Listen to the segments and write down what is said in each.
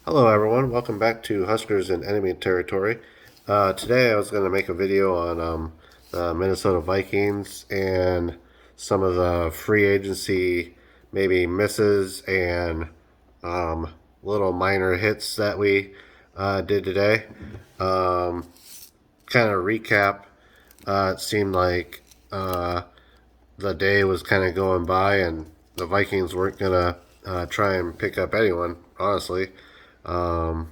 Hello, everyone. Welcome back to Huskers in Enemy Territory. Today, I was going to make a video on the Minnesota Vikings and some of the free agency maybe misses and little minor hits that we did today. Kind of recap. It seemed like the day was kind of going by, and the Vikings weren't going to try and pick up anyone, honestly. Um,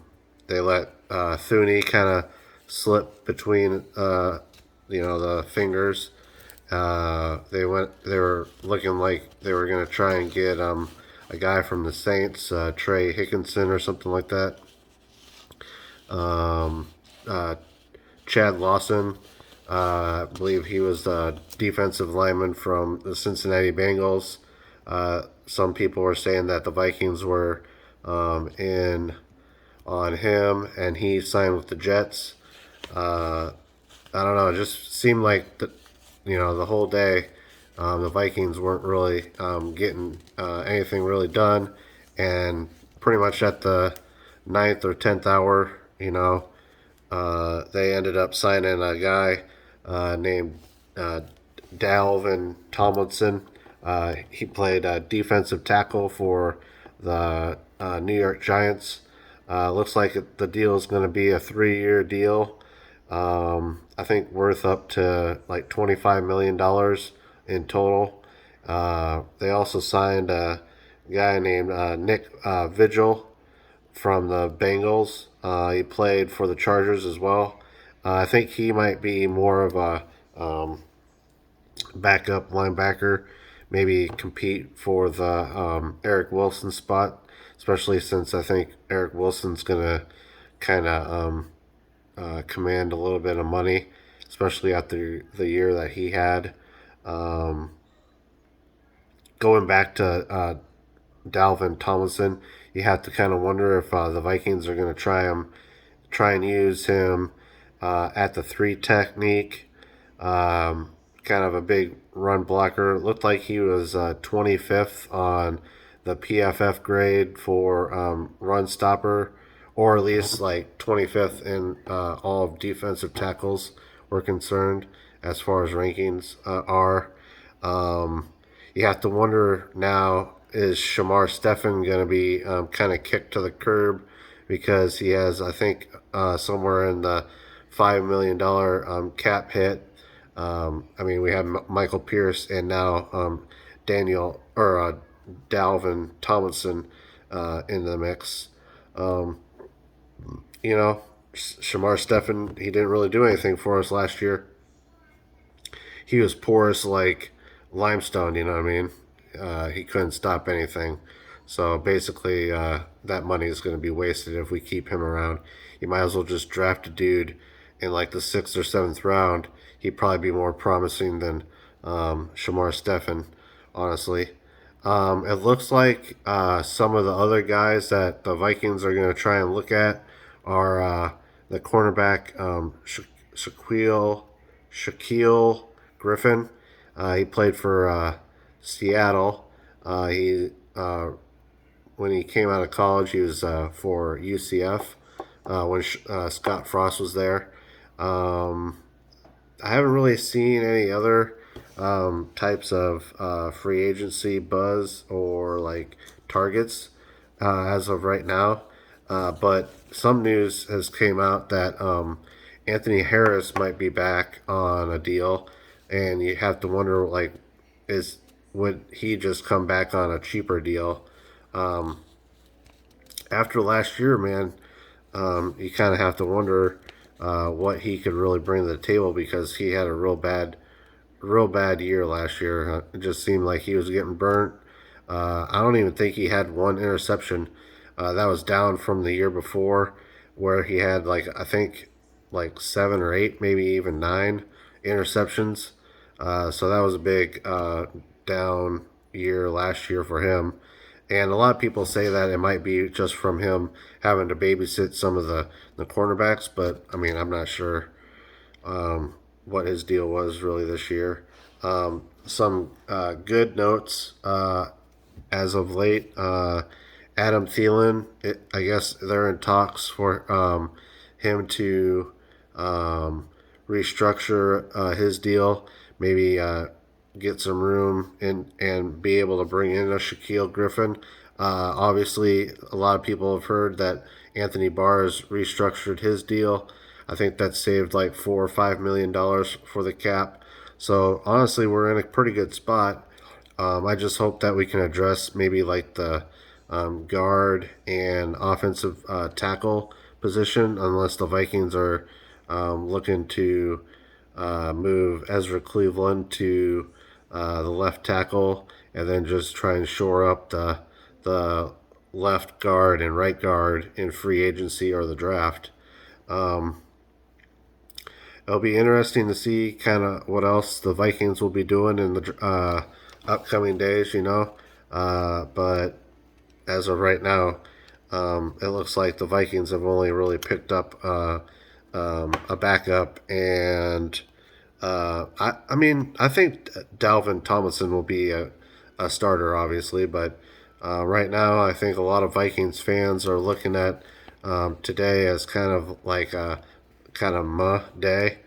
they let Thuney kind of slip between the fingers. They were looking like they were going to try and get a guy from the Saints, Trey Hickinson or something like that. Um, uh, Chad Lawson, I believe he was the defensive lineman from the Cincinnati Bengals. Some people were saying that the Vikings were in on him, and he signed with the Jets. Uh, I don't know. It just seemed like the whole day, the Vikings weren't really getting anything really done, and pretty much at the ninth or 10th hour, they ended up signing a guy named Dalvin Tomlinson. He played defensive tackle for the New York Giants. Looks like the deal is going to be a 3-year deal. I think worth up to like $25 million in total. They also signed a guy named Nick Vigil from the Bengals. He played for the Chargers as well. I think he might be more of a backup linebacker, maybe compete for the Eric Wilson spot, especially since I think Eric Wilson's going to kind of command a little bit of money, especially after the year that he had. Um, Going back to Dalvin Tomlinson, you have to kind of wonder if the Vikings are going to try and use him at the three technique. Kind of a big run blocker. It looked like he was 25th on the PFF grade for run stopper, or at least like 25th in all of defensive tackles were concerned as far as rankings are. Um, you have to wonder now, is Shamar Stephen going to be kind of kicked to the curb because he has, I think, somewhere in the $5 million cap hit. I mean, we have Michael Pierce and now Dalvin Tomlinson in the mix. Um, Shamar Stephen, he didn't really do anything for us last year. He was porous like limestone, you know what I mean? He couldn't stop anything. So basically, that money is going to be wasted if we keep him around. You might as well just draft a dude in like the 6th or 7th round. He'd probably be more promising than Shamar Stephen, honestly. It looks like some of the other guys that the Vikings are going to try and look at are the cornerback Shaquille Griffin. He played for Seattle. He When he came out of college, he was for UCF when Scott Frost was there. Um, I haven't really seen any other types of free agency buzz or like targets as of right now. But some news has came out that Anthony Harris might be back on a deal, and you have to wonder like, is would he just come back on a cheaper deal? Um, After last year, man, you kind of have to wonder what he could really bring to the table because he had a real bad year last year. It just seemed like he was getting burnt. I don't even think he had one interception. That was down from the year before, where he had like I think like 7 or 8, maybe even 9 interceptions. So that was a big down year last year for him. And a lot of people say that it might be just from him having to babysit some of the cornerbacks, but I mean, I'm not sure what his deal was really this year. Some good notes as of late. Adam Thielen, I guess they're in talks for him to um, restructure his deal, maybe get some room and be able to bring in a Shaquille Griffin. Obviously, a lot of people have heard that Anthony Barr has restructured his deal. I think that saved like $4 or $5 million for the cap. So honestly, we're in a pretty good spot. I just hope that we can address maybe like the guard and offensive tackle position, unless the Vikings are looking to move Ezra Cleveland to the left tackle, and then just try and shore up the left guard and right guard in free agency or the draft. Um, It'll be interesting to see kind of what else the Vikings will be doing in the upcoming days, but as of right now, it looks like the Vikings have only really picked up a backup, and I mean, I think Dalvin Tomlinson will be a starter, obviously, but right now, I think a lot of Vikings fans are looking at today as kind of like a kind of muh day,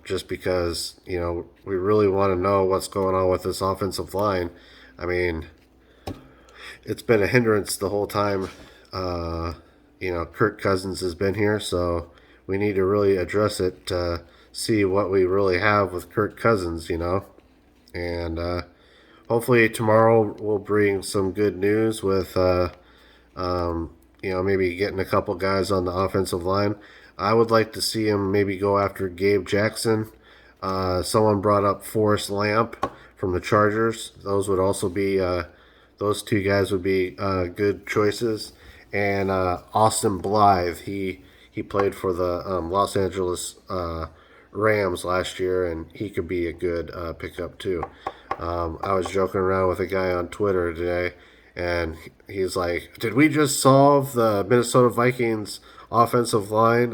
just because we really want to know what's going on with this offensive line. I mean, it's been a hindrance the whole time. Kirk Cousins has been here, so we need to really address it to see what we really have with Kirk Cousins. And hopefully tomorrow will bring some good news with maybe getting a couple guys on the offensive line. I would like to see him maybe go after Gabe Jackson. Someone brought up Forrest Lamp from the Chargers. Those two guys would be good choices. And Austin Blythe, he played for the Los Angeles Rams last year, and he could be a good pickup too. I was joking around with a guy on Twitter today, and he's like, "Did we just solve the Minnesota Vikings offensive line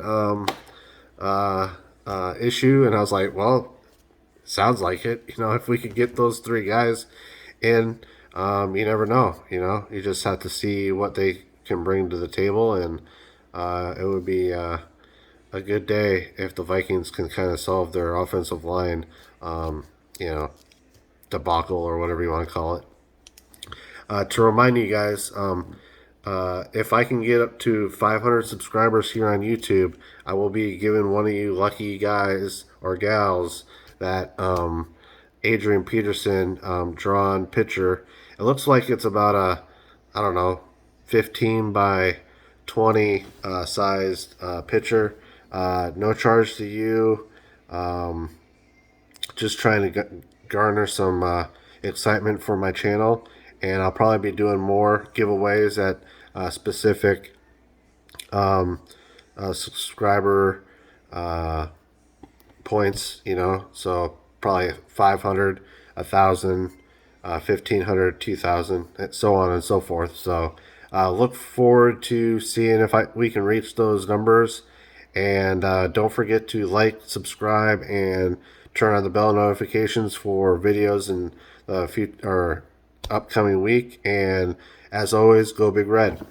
issue?" And I was like, "Well, sounds like it. If we could get those three guys in, you never know. You just have to see what they can bring to the table, and it would be a good day if the Vikings can kind of solve their offensive line, you know, debacle or whatever you want to call it. To remind you guys, if I can get up to 500 subscribers here on YouTube, I will be giving one of you lucky guys or gals that Adrian Peterson drawn picture. It looks like it's about I don't know, 15 by 20 sized picture. No charge to you. Just trying to garner some excitement for my channel, and I'll probably be doing more giveaways at specific subscriber points. So probably 500, 1,000, 1,500, 2,000, and so on and so forth. So look forward to seeing if we can reach those numbers. And don't forget to like, subscribe, and turn on the bell notifications for videos in the future or upcoming week. And as always, go Big Red.